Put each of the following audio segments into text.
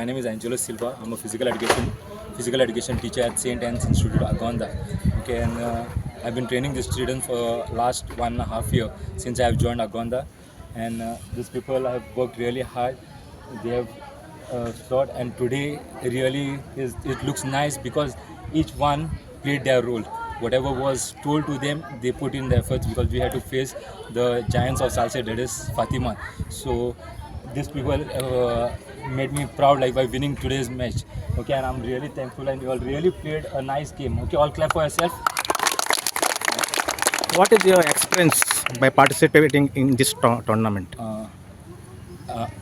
name is Angelo Silva. I'm a physical education teacher at St. Anne's Institute, Agonda. Okay, and I've been training these students for last 1.5 years since I have joined Agonda. And these people have worked really hard. They have fought, and today really it looks nice because each one played their role. Whatever was told to them, they put in the efforts because we had to face the giants of salsa, that is Fatima. So these people made me proud, like by winning today's match. Okay, and I'm really thankful, and you all really played a nice game. Okay, all clap for yourself. What is your experience by participating in this tournament?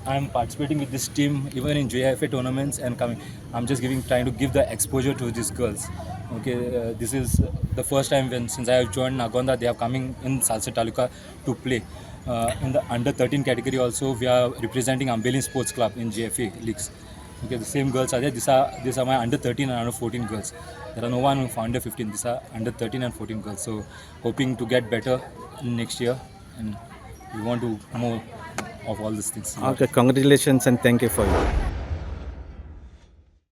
I'm participating with this team even in JFA tournaments and coming. I'm just trying to give the exposure to these girls. Okay, this is the first time since I have joined Agonda, they are coming in Salsa Taluka to play. In the under 13 category also, we are representing Navelim Sports Club in JFA leagues. Okay, the same girls are there. These are my under 13 and under 14 girls. There are no one for under 15. These are under 13 and 14 girls. So hoping to get better next year, and we want to more of all these things. Okay, congratulations and thank you for you.